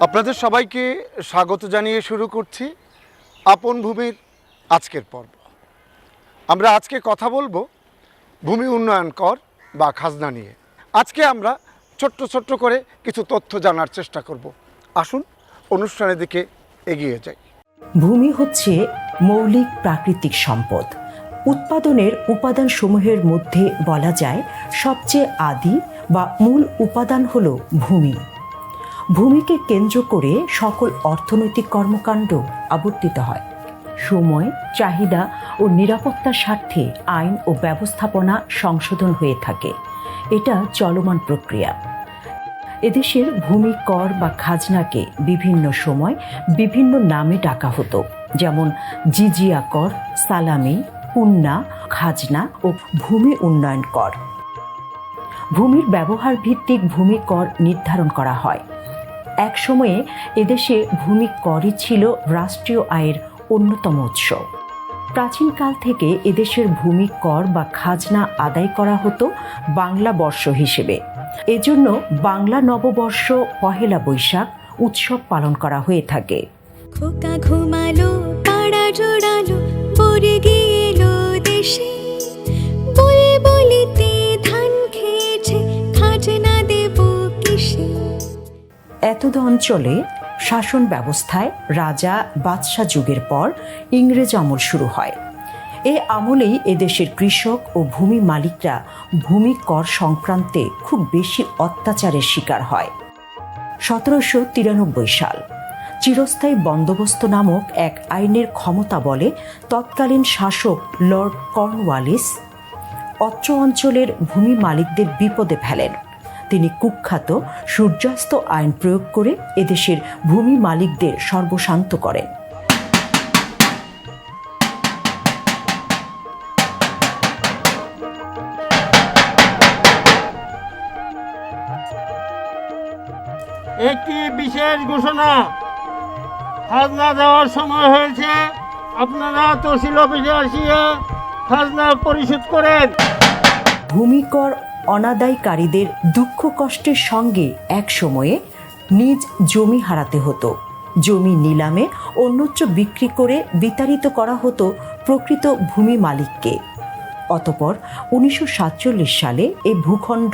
আপনাদের সবাইকে স্বাগত জানিয়ে শুরু করছি আপন ভূমির আজকের পর্ব। আমরা আজকে কথা বলবো ভূমি উন্নয়ন কর বা খাজনা নিয়ে। আজকে আমরা ছোট্ট ছোট্ট করে কিছু তথ্য জানার চেষ্টা করব। আসুন অনুষ্ঠানের দিকে এগিয়ে যাই। ভূমি হচ্ছে মৌলিক প্রাকৃতিক সম্পদ। উৎপাদনের উপাদানসমূহের মধ্যে বলা যায় সবচেয়ে আদি বা মূল উপাদান হলো ভূমি। ভূমিকে কেন্দ্র করে সকল অর্থনৈতিক কর্মকাণ্ড আবর্তিত হয়। সময়, চাহিদা ও নিরাপত্তার স্বার্থে আইন ও ব্যবস্থাপনা সংশোধন হয়ে থাকে। এটা চলমান প্রক্রিয়া। এদেশের ভূমি কর বা খাজনাকে বিভিন্ন সময় বিভিন্ন নামে ডাকা হতো, যেমন জিজিয়া কর, সালামি, পুন্না, খাজনা ও ভূমি উন্নয়ন কর। ভূমির ব্যবহার ভিত্তিক ভূমি কর নির্ধারণ করা হয়। এক সময়ে এদেশে ভূমি করই ছিল রাষ্ট্রীয় আয়ের অন্যতম উৎস। প্রাচীনকাল থেকে এদেশের ভূমি কর বা খাজনা আদায় করা হতো বাংলা বর্ষ হিসেবে। এজন্য বাংলা নববর্ষ পহেলা বৈশাখ উৎসব পালন করা হয়ে থাকে। খোকা ঘুমালো, পাড়া জোড়ালো, পরে গিয়েলো দেশে, বুলবুলিতে ধান খেয়েছে, খাজনা দেব কিসে। এতদ অঞ্চলে শাসন ব্যবস্থায় রাজা বাদশাহ যুগের পর ইংরেজ আমল শুরু হয়। এ আমলেই এদেশের কৃষক ও ভূমি মালিকরা ভূমি কর সংক্রান্তে খুব বেশি অত্যাচারের শিকার হয়। 1793 সাল চিরস্থায়ী বন্দোবস্ত নামক এক আইনের ক্ষমতা বলে তৎকালীন শাসক লর্ড কর্নওয়ালিস অত্র অঞ্চলের ভূমি মালিকদের বিপদে ফেলেন। তিনি কুখ্যাত সূর্যাস্ত আইন প্রয়োগ করে এদেশের ভূমি মালিকদের সর্বশান্ত করেন। একটি বিশেষ ঘোষণা, খাজনা দেওয়ার সময় হয়েছে, আপনারা তহসিল অফিসে আসিয়া খাজনা পরিশোধ করেন। ভূমি কর অনাদায়কারীদের দুঃখ কষ্টের সঙ্গে এক সময়ে নিজ জমি হারাতে হতো। জমি নিলামে অন্যত্র বিক্রি করে বিতাড়িত করা হতো প্রকৃত ভূমি মালিককে। অতঃপর 1947 সালে এই ভূখণ্ড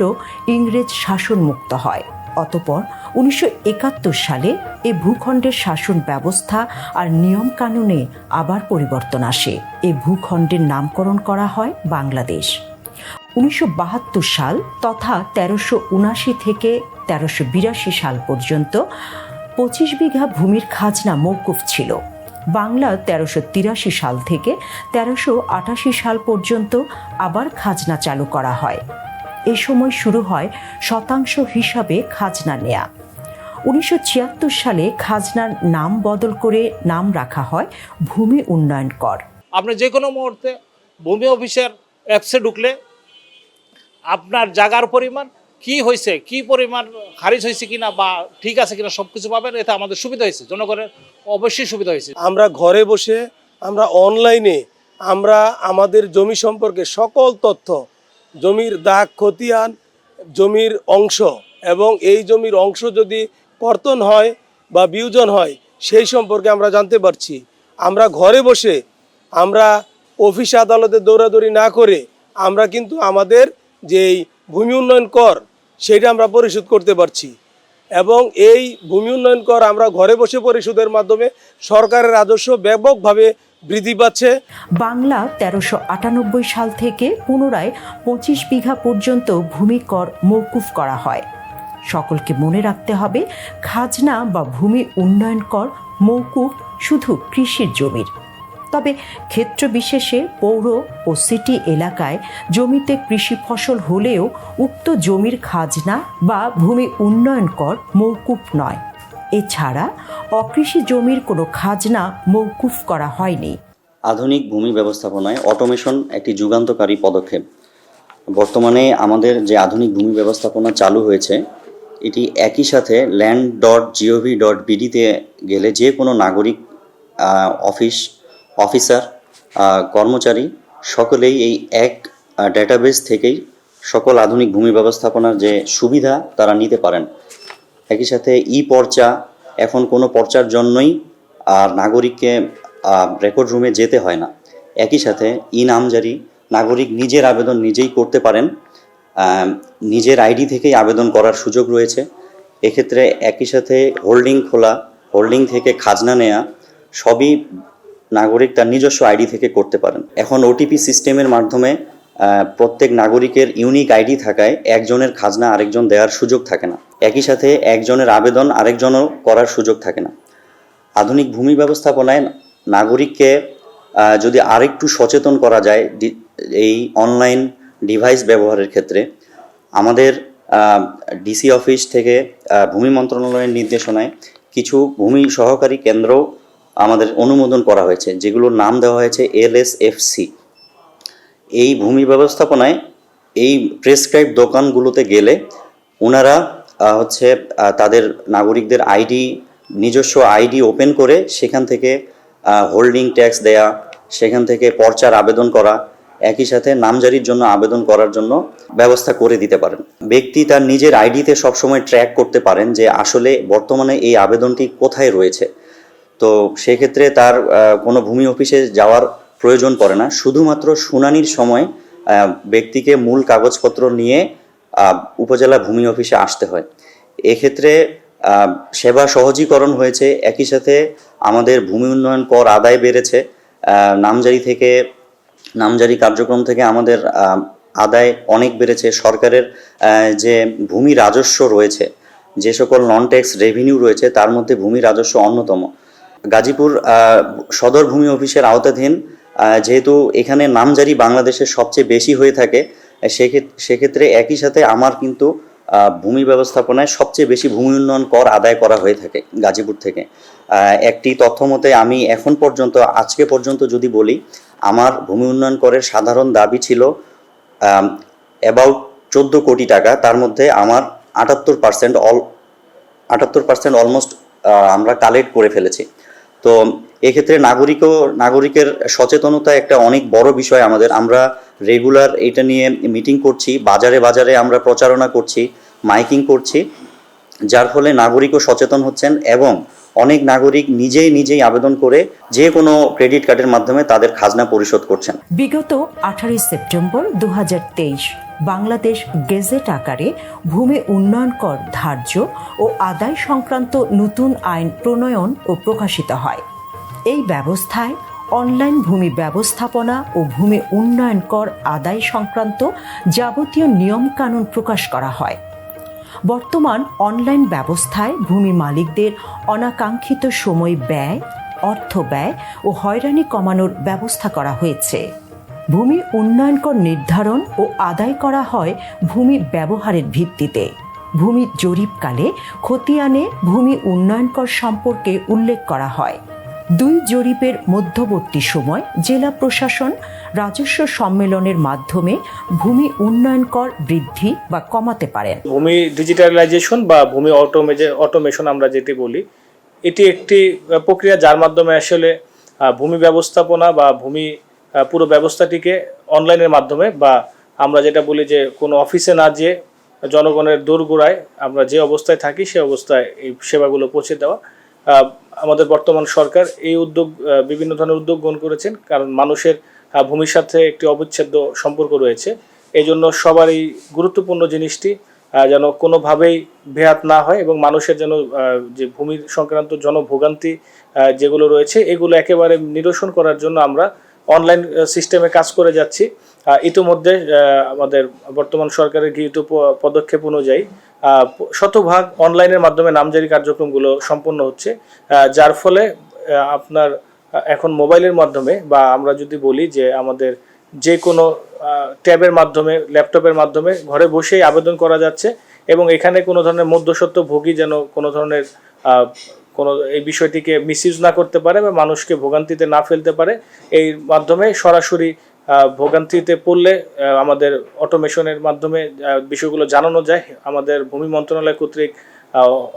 ইংরেজ শাসন মুক্ত হয়। অতঃপর 1971 সালে এ ভূখণ্ডের শাসন ব্যবস্থা আর নিয়ম কানুনে আবার পরিবর্তন আসে। এ ভূখণ্ডের নামকরণ করা হয় বাংলাদেশ। 1972 সাল তথা 1379 থেকে 1382 সাল পর্যন্ত 25 বিঘা ভূমির খাজনা মওকুফ ছিল। বাংলা 1383 সাল থেকে 1388 সাল পর্যন্ত আবার খাজনা চালু করা হয়। এ সময় শুরু হয় শতাংশ হিসাবে খাজনা নেয়া। 1976 সালে খাজনার নাম বদল করে নাম রাখা হয় ভূমি উন্নয়ন কর। আপনি যে কোনো মুহূর্তে ভূমি অফিসের অ্যাপসে ঢুকলে আপনার জায়গার পরিমাণ কি হয়েছে, কি পরিমাণ খারিজ হয়েছে কিনা বা ঠিক আছে কিনা সব কিছু পাবেন। এতে আমাদের সুবিধা হয়েছে, জনগণের অবশ্যই সুবিধা হয়েছে। আমরা ঘরে বসে আমরা অনলাইনে আমরা আমাদের জমি সম্পর্কে সকল তথ্য, জমির দাগ খতিয়ান, জমির অংশ এবং এই জমির অংশ যদি কর্তন হয় বা বিয়োজন হয় সেই সম্পর্কে আমরা জানতে পারছি। আমরা ঘরে বসে আমরা অফিস আদালতে দৌড়াদৌড়ি না করে আমরা কিন্তু আমাদের যেই ভূমি উন্নয়ন কর সেটা আমরা পরিশোধ করতে পারছি এবং এই ভূমি উন্নয়ন কর আমরা ঘরে বসে পরিশোধের মাধ্যমে সরকারের রাজস্ব ব্যাপকভাবে বৃদ্ধি পাচ্ছে। বাংলা 1398 সাল থেকে পুনরায় 25 বিঘা পর্যন্ত ভূমি কর মওকুফ করা হয়। সকলকে মনে রাখতে হবে, খাজনা বা ভূমি উন্নয়ন কর মওকুফ শুধু কৃষির জমির। তবে ক্ষেত্র বিশেষে পৌর ও সিটি এলাকায় জমিতে কৃষি ফসল হলেও উক্ত জমির খাজনা বা ভূমি উন্নয়ন কর মওকুফ নয়। এছাড়া অকৃষি জমির কোনো খাজনা মওকুফ করা হয়নি। আধুনিক ভূমি ব্যবস্থাপনায় অটোমেশন একটি যুগান্তকারী পদক্ষেপ। বর্তমানে আমাদের যে আধুনিক ভূমি ব্যবস্থাপনা চালু হয়েছে, এটি একই সাথে land.gov.bd-তে গেলে যে কোনো নাগরিক, অফিসার, কর্মচারী সকলেই এই এক ডেটাবেস থেকেই সকল আধুনিক ভূমি ব্যবস্থাপনার যে সুবিধা তারা নিতে পারেন। একই সাথে পর্চা, এখন কোনো পর্চার জন্যই নাগরিককে রেকর্ড রুমে যেতে হয় না। একই সাথে নামজারি, নাগরিক নিজের আবেদন নিজেই করতে পারেন, নিজের আইডি থেকেই আবেদন করার সুযোগ রয়েছে। এক্ষেত্রে একই সাথে হোল্ডিং খোলা, হোল্ডিং থেকে খাজনা নেয়া সবই নাগরিক তার নিজস্ব আইডি থেকে করতে পারেন। এখন ওটিপি সিস্টেমের মাধ্যমে প্রত্যেক নাগরিকের ইউনিক আইডি থাকায় একজনের খাজনা আরেকজন দেওয়ার সুযোগ থাকে না। একই সাথে একজনের আবেদন আরেকজনও করার সুযোগ থাকে না। আধুনিক ভূমি ব্যবস্থাপনায় নাগরিককে যদি আরেকটু সচেতন করা যায় এই অনলাইন ডিভাইস ব্যবহারের ক্ষেত্রে, আমাদের ডিসি অফিস থেকে ভূমি মন্ত্রণালয়ের নির্দেশনায় কিছু ভূমি সহকারী কেন্দ্র আমাদের অনুমোদন করা হয়েছে, যেগুলোর নাম দেওয়া হয়েছে LSFC। এই ভূমি ব্যবস্থাপনায় এই প্রেসক্রাইব দোকানগুলোতে গেলে ওনারা তাদের নাগরিকদের নিজস্ব আইডি ওপেন করে সেখান থেকে হোল্ডিং ট্যাক্স দেয়া, সেখান থেকে পর্চার আবেদন করা, একই সাথে নামজারির জন্য আবেদন করার জন্য ব্যবস্থা করে দিতে পারেন। ব্যক্তি তার নিজের আইডিতে সবসময় ট্র্যাক করতে পারেন যে আসলে বর্তমানে এই আবেদনটি কোথায় রয়েছে। তো সেক্ষেত্রে তার কোনো ভূমি অফিসে যাওয়ার প্রয়োজন পড়ে না। শুধুমাত্র শুনানির সময় ব্যক্তিকে মূল কাগজপত্র নিয়ে উপজেলা ভূমি অফিসে আসতে হয়। এক্ষেত্রে সেবা সহজীকরণ হয়েছে। একই সাথে আমাদের ভূমি উন্নয়ন কর আদায় বেড়েছে। নামজারি কার্যক্রম থেকে আমাদের আদায় অনেক বেড়েছে। সরকারের যে ভূমি রাজস্ব রয়েছে, যে সকল নন ট্যাক্স রেভিনিউ রয়েছে, তার মধ্যে ভূমি রাজস্ব অন্যতম। গাজীপুর সদর ভূমি অফিসের আওতাধীন যেহেতু এখানে নামজারি বাংলাদেশের সবচেয়ে বেশি হয়ে থাকে, সেক্ষেত্রে একই সাথে আমার কিন্তু ভূমি ব্যবস্থাপনায় সবচেয়ে বেশি ভূমি উন্নয়ন কর আদায় করা হয়ে থাকে গাজীপুর থেকে। একটি তথ্য মতে আমি আজকে পর্যন্ত যদি বলি, আমার ভূমি উন্নয়ন করের সাধারণ দাবি ছিল অ্যাবাউট 14 কোটি টাকা। তার মধ্যে আমার 78% অলমোস্ট আমরা কালেক্ট করে ফেলেছি। তো এক্ষেত্রে নাগরিকের সচেতনতা একটা অনেক বড় বিষয় আমাদের। আমরা রেগুলার এটা নিয়ে মিটিং করছি, বাজারে বাজারে আমরা প্রচারণা করছি, মাইকিং করছি, যার ফলে নাগরিকও সচেতন হচ্ছেন এবং অনেক নাগরিক নিজেই আবেদন করে যে কোনো ক্রেডিট কার্ডের মাধ্যমে তাদের খাজনা পরিশোধ করছেন। বিগত 18 সেপ্টেম্বর 2023 বাংলাদেশ গেজেট আকারে ভূমি উন্নয়ন কর ধার্য ও আদায় সংক্রান্ত নতুন আইন প্রণয়ন ও প্রকাশিত হয়। এই ব্যবস্থায় অনলাইন ভূমি ব্যবস্থাপনা ও ভূমি উন্নয়ন কর আদায় সংক্রান্ত যাবতীয় নিয়মকানুন প্রকাশ করা হয়। বর্তমান অনলাইন ব্যবস্থায় ভূমি মালিকদের অনাকাঙ্ক্ষিত সময় ব্যয়, অর্থ ব্যয় ও হয়রানি কমানোর ব্যবস্থা করা হয়েছে। ভূমি উন্নয়ন কর নির্ধারণ ও আদায় করা হয় ভূমি ব্যবহারের ভিত্তিতে। ভূমি জরিপকালে খতিয়ানে ভূমি উন্নয়ন কর সম্পর্কে উল্লেখ করা হয়। 2 জরিপের মধ্যবর্তী সময় জেলা প্রশাসন রাজস্ব সম্মেলনের মাধ্যমে ভূমি উন্নয়ন কর বৃদ্ধি বা কমাতে পারেন। ভূমি ডিজিটালাইজেশন বা ভূমি অটোমেশন আমরা যেটি বলি, এটি একটি প্রক্রিয়া যার মাধ্যমে আসলে ভূমি ব্যবস্থাপনা বা ভূমি পুরো ব্যবস্থাটিকে অনলাইনের মাধ্যমে, বা আমরা যেটা বলি যে কোনো অফিসে না যেয়ে জনগণের দোরগোড়ায় আমরা যে অবস্থায় থাকি সে অবস্থায় এই সেবাগুলো পৌঁছে দেওয়া। আমাদের বর্তমান সরকার এই বিভিন্ন ধরনের উদ্যোগ গ্রহণ করেছেন, কারণ মানুষের ভূমির সাথে একটি অবিচ্ছেদ্য সম্পর্ক রয়েছে। এই জন্য সবারই গুরুত্বপূর্ণ জিনিসটি যেন কোনোভাবেই ব্যাহত না হয় এবং মানুষের যেন যে ভূমির সংক্রান্ত জনভোগান্তি যেগুলো রয়েছে এগুলো একেবারে নিরসন করার জন্য আমরা অনলাইন সিস্টেমে কাজ করে যাচ্ছি। ইতিমধ্যে আমাদের বর্তমান সরকারের গৃহীত পদক্ষেপ অনুযায়ী শতভাগ অনলাইনের মাধ্যমে নামজারি কার্যক্রমগুলো সম্পন্ন হচ্ছে, যার ফলে আপনার এখন মোবাইলের মাধ্যমে বা আমরা যদি বলি যে আমাদের যে কোনো ট্যাবের মাধ্যমে, ল্যাপটপের মাধ্যমে ঘরে বসেই আবেদন করা যাচ্ছে এবং এখানে কোনো ধরনের মধ্যস্বত্বভোগী যেন কোনো ধরনের কোনো এই বিষয়টিকে মিসইউজ না করতে পারে বা মানুষকে ভোগান্তিতে না ফেলতে পারে, এই মাধ্যমে সরাসরি ভোগান্তিতে পড়লে আমাদের অটোমেশনের মাধ্যমে বিষয়গুলো জানানো যায়। আমাদের ভূমি মন্ত্রণালয় কর্তৃক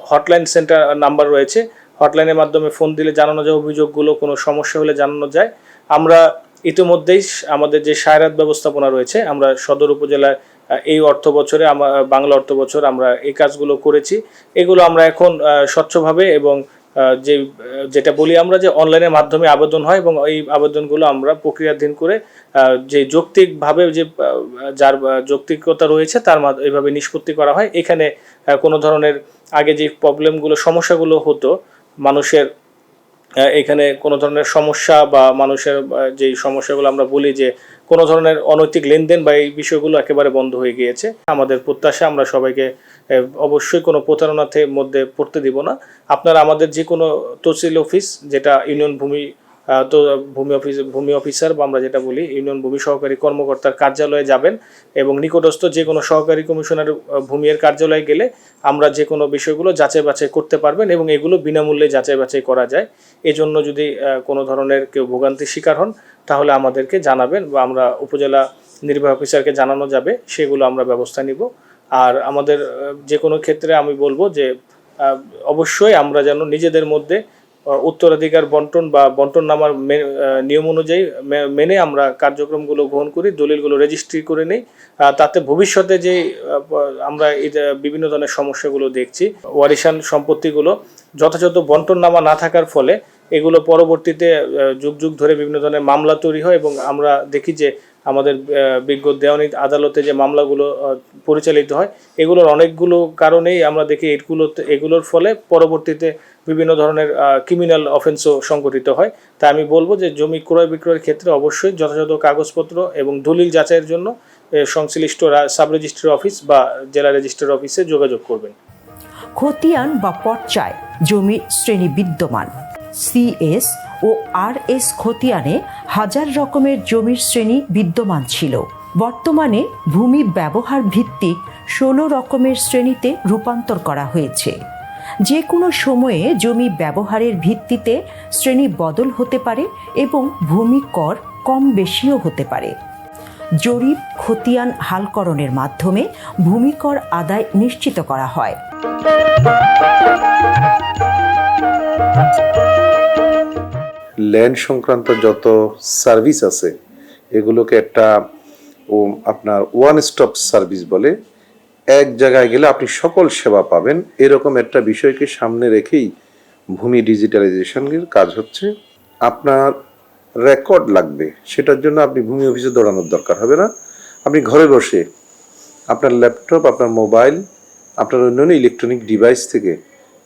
হটলাইন সেন্টার নাম্বার রয়েছে, হটলাইনের মাধ্যমে ফোন দিলে জানানো যায়, অভিযোগগুলো কোনো সমস্যা হলে জানানো যায়। আমরা ইতিমধ্যেই আমাদের যে সায়রাত ব্যবস্থাপনা রয়েছে, আমরা সদর উপজেলায় এই অর্থ বছরে বাংলা অর্থ বছর আমরা এই কাজগুলো করেছি। এগুলো আমরা এখন স্বচ্ছভাবে এবং যেটা বলি আমরা যে অনলাইনের মাধ্যমে আবেদন হয় এবং এই আবেদনগুলো আমরা প্রক্রিয়াধীন করে যে যৌক্তিকভাবে যে যার যৌক্তিকতা রয়েছে তার এইভাবে নিষ্পত্তি করা হয়। এখানে কোনো ধরনের আগে যে প্রবলেমগুলো সমস্যাগুলো হতো মানুষের, এখানে কোনো ধরনের সমস্যা বা মানুষের যেই সমস্যাগুলো আমরা বলি যে কোনো ধরনের অনৈতিক লেনদেন বা এই বিষয়গুলো একেবারে বন্ধ হয়ে গিয়েছে। আমাদের প্রত্যাশা আমরা সবাইকে অবশ্যই কোনো প্রতারণার মধ্যে পড়তে দিব না। আপনারা আমাদের যে কোনো তহসিল অফিস, যেটা ইউনিয়ন ভূমি অফিসার বা আমরা যেটা বলি ইউনিয়ন ভূমি সহকারী কর্মকর্তার কার্যালয়ে যাবেন এবং নিকটস্থ যে কোনো সহকারী কমিশনার ভূমির কার্যালয়ে গেলে আমরা যে কোনো বিষয়গুলো যাচাই বাছাই করতে পারবেন এবং এগুলো বিনামূল্যে যাচাই বাছাই করা যায়। এজন্য যদি কোনো ধরনের কেউ ভোগান্তির শিকার হন তাহলে আমাদেরকে জানাবেন বা আমরা উপজেলা নির্বাহী অফিসারকে জানানো যাবে, সেগুলো আমরা ব্যবস্থা নিব। আর আমাদের যে কোনো ক্ষেত্রে আমি বলবো যে অবশ্যই আমরা যেন নিজেদের মধ্যে উত্তরাধিকার বন্টন বা বন্টননামার নিয়ম অনুযায়ী মেনে আমরা কার্যক্রমগুলো গ্রহণ করি, দলিলগুলো রেজিস্ট্রি করে নিই। তাতে ভবিষ্যতে যে আমরা বিভিন্ন ধরনের সমস্যাগুলো দেখছি, ওয়ারিশান সম্পত্তিগুলো যথাযথ বন্টননামা না থাকার ফলে এগুলো পরবর্তীতে যুগ যুগ ধরে বিভিন্ন ধরনের মামলা তৈরি হয় এবং আমরা দেখি যে আমাদের বিজ্ঞ দেওয়ানি আদালতে যে মামলাগুলো পরিচালিত হয় এগুলোর অনেকগুলো কারণেই আমরা দেখি এগুলোর ফলে পরবর্তীতে বিভিন্ন ধরনের ক্রিমিনাল অফেন্সও সংঘটিত হয়। তাই আমি বলবো যে জমি ক্রয় বিক্রয়ের ক্ষেত্রে অবশ্যই যথাযথ কাগজপত্র এবং দলিল যাচাইয়ের জন্য সংশ্লিষ্ট সাব রেজিস্ট্রার অফিস বা জেলা রেজিস্ট্রার অফিসে যোগাযোগ করবেন। খতিয়ান বা পর্চায় জমির শ্রেণী বিদ্যমান। CS ও RS খতিয়ানে হাজার রকমের জমির শ্রেণী বিদ্যমান ছিল। বর্তমানে ভূমি ব্যবহার ভিত্তিক 16 রকমের শ্রেণীতে রূপান্তর করা হয়েছে। যে কোনো সময়ে জমি ব্যবহারের ভিত্তিতে শ্রেণী বদল হতে পারে এবং ভূমি কর কম বেশিও হতে পারে। জরিপ খতিয়ান হালকরণের মাধ্যমে ভূমি কর আদায় নিশ্চিত করা হয়। ল্যান্ড সংক্রান্ত যত সার্ভিস আছে এগুলোকে একটা আপনার ওয়ান স্টপ সার্ভিস বলে। এক জায়গায় গেলে আপনি সকল সেবা পাবেন, এরকম একটা বিষয়কে সামনে রেখেই ভূমি ডিজিটালাইজেশনের কাজ হচ্ছে। আপনার রেকর্ড লাগবে, সেটার জন্য আপনি ভূমি অফিসে দৌড়ানোর দরকার হবে না। আপনি ঘরে বসে আপনার ল্যাপটপ, আপনার মোবাইল, আপনার অন্যান্য ইলেকট্রনিক ডিভাইস থেকে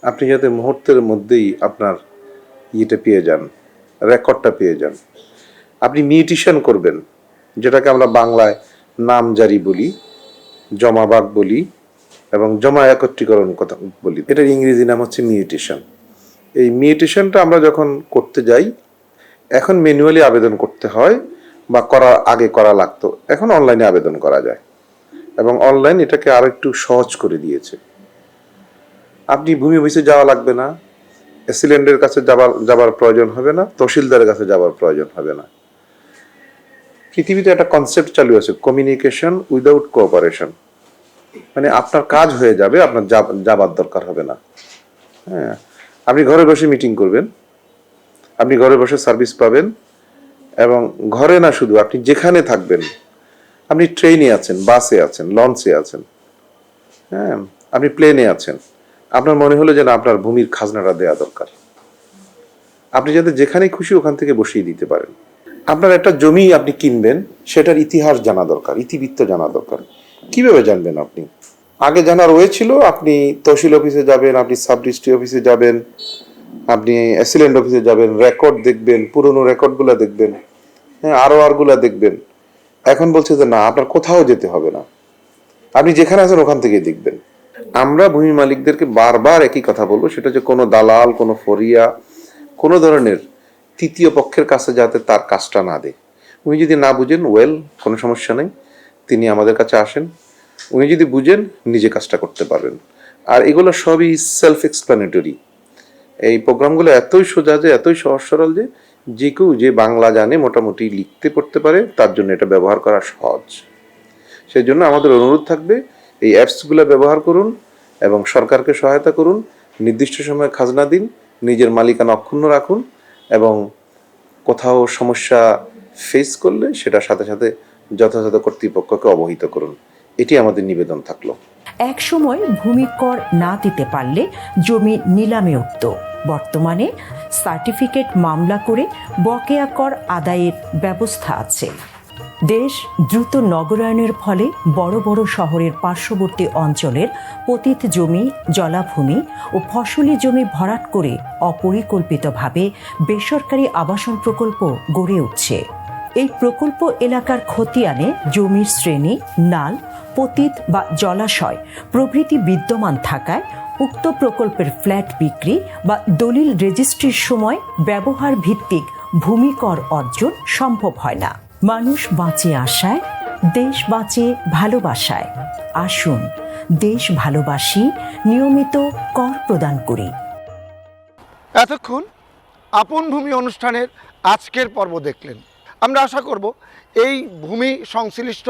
আপনি যাতে মুহূর্তের মধ্যেই আপনার ইয়েটা পেয়ে যান, রেকর্ডটা পেয়ে যান। আপনি মিউটেশন করবেন, যেটাকে আমরা বাংলায় নামজারি বলি, জমাবাগ বলি এবং জমা একত্রীকরণ কথা বলি। এটার ইংরেজি নাম হচ্ছে মিউটেশন। এই মিউটেশনটা আমরা যখন করতে যাই, এখন ম্যানুয়ালি আবেদন করতে হয় বা করার আগে করা লাগতো, এখন অনলাইনে আবেদন করা যায় এবং অনলাইন এটাকে আরো একটু সহজ করে দিয়েছে। আপনি ভূমি অফিসে যাওয়া লাগবে না, অ্যাসিলেন্টের কাছে যাবার প্রয়োজন হবে না, তহসিলদারের কাছে যাবার প্রয়োজন হবে না। পৃথিবীতে একটা কনসেপ্ট চালু আছে, কমিউনিকেশন উইদাউট কোঅপারেশন। মানে আপনার কাজ হয়ে যাবে, আপনার যাবার দরকার হবে না। হ্যাঁ, আপনি ঘরে বসে মিটিং করবেন, আপনি ঘরে বসে সার্ভিস পাবেন এবং ঘরে না শুধু, আপনি যেখানে থাকবেন, আপনি ট্রেনে আছেন, বাসে আছেন, লঞ্চে আছেন, হ্যাঁ, আপনি প্লেনে আছেন, আপনার মনে হলো যে না আপনার ভূমির খাজনাটা দেওয়া দরকার, আপনি যাতে যেখানে খুশি ওখান থেকে বসিয়ে দিতে পারেন। আপনার একটা জমি আপনি কিনবেন, সেটার ইতিহাস জানা দরকার, ইতিবৃত্ত জানা দরকার। কিভাবে জানবেন? আপনি আগে জানা রয়েছিল, আপনি তহসিল অফিসে যাবেন, আপনি সাব রেজিস্ট্রি অফিসে যাবেন, আপনি অ্যাসিলেন্ট অফিসে যাবেন, রেকর্ড দেখবেন, পুরনো রেকর্ডগুলো দেখবেন, হ্যাঁ, ROR-গুলো দেখবেন। এখন বলছে যে না, আপনার কোথাও যেতে হবে না, আপনি যেখানে আছেন ওখান থেকেই দেখবেন। আমরা ভূমি মালিকদেরকে বারবার একই কথা বলবো, সেটা হচ্ছে কোনো দালাল, কোনো ফরিয়া, কোনো ধরনের তৃতীয় পক্ষের কাছে যাতে তার কাজটা না দেয়। উনি যদি না বুঝেন, কোনো সমস্যা নেই, তিনি আমাদের কাছে আসেন, উনি যদি বুঝেন নিজে কাজটা করতে পারবেন। আর এগুলো সবই সেলফ এক্সপ্লানেটরি। এই প্রোগ্রামগুলো এতই সোজা যে এতই সহজ সরল যে কেউ যে বাংলা জানে মোটামুটি লিখতে পড়তে পারে তার জন্য এটা ব্যবহার করা সহজ। সেই জন্য আমাদের অনুরোধ থাকবে এই অ্যাপসগুলো ব্যবহার করুন এবং সরকারকে সহায়তা করুন, নির্দিষ্ট সময়ে খাজনা দিন, নিজের মালিকানা অক্ষুণ্ণ রাখুন এবং কোথাও সমস্যা ফেস করলে সেটার সাথে সাথে যথাযথ কর্তৃপক্ষকে অবহিত করুন। এটি আমাদের নিবেদন থাকলো। একসময় ভূমি কর না দিতে পারলে জমি নিলামে উঠত। বর্তমানে সার্টিফিকেট মামলা করে বকেয়া কর আদায়ের ব্যবস্থা আছে। দেশ দ্রুত নগরায়নের ফলে বড় বড় শহরের পার্শ্ববর্তী অঞ্চলের পতিত জমি, জলাভূমি ও ফসলি জমি ভরাট করে অপরিকল্পিতভাবে বেসরকারি আবাসন প্রকল্প গড়ে উঠছে। এই প্রকল্প এলাকার খতিয়ানে জমির শ্রেণী, নাল, পতিত বা জলাশয় প্রভৃতি বিদ্যমান থাকায় উক্ত প্রকল্পের ফ্ল্যাট বিক্রি বা দলিল রেজিস্ট্রির সময় ব্যবহার ভিত্তিক ভূমি কর অর্জন সম্ভব হয় না। মানুষ বাঁচে আশায়, দেশ বাঁচে ভালোবাসায়। আসুন দেশ ভালোবাসি, নিয়মিত কর প্রদান করি। এতক্ষণ আপন ভূমি অনুষ্ঠানের আজকের পর্ব দেখলেন। আমরা আশা করব এই ভূমি সংশ্লিষ্ট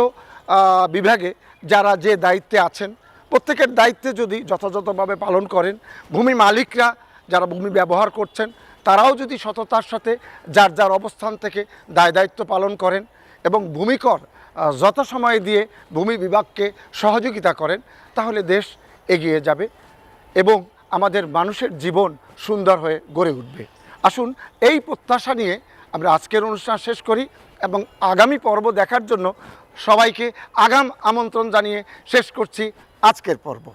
বিভাগে যারা যে দায়িত্বে আছেন প্রত্যেকের দায়িত্বে যদি যথাযথভাবে পালন করেন, ভূমি মালিকরা যারা ভূমি ব্যবহার করছেন তারাও যদি সততার সাথে যার যার অবস্থান থেকে দায় দায়িত্ব পালন করেন এবং ভূমিকর যথাসময়ে দিয়ে ভূমি বিভাগকে সহযোগিতা করেন, তাহলে দেশ এগিয়ে যাবে এবং আমাদের মানুষের জীবন সুন্দর হয়ে গড়ে উঠবে। আসুন এই প্রত্যাশা নিয়ে আমরা আজকের অনুষ্ঠান শেষ করি এবং আগামী পর্ব দেখার জন্য সবাইকে আগাম আমন্ত্রণ জানিয়ে শেষ করছি আজকের পর্ব।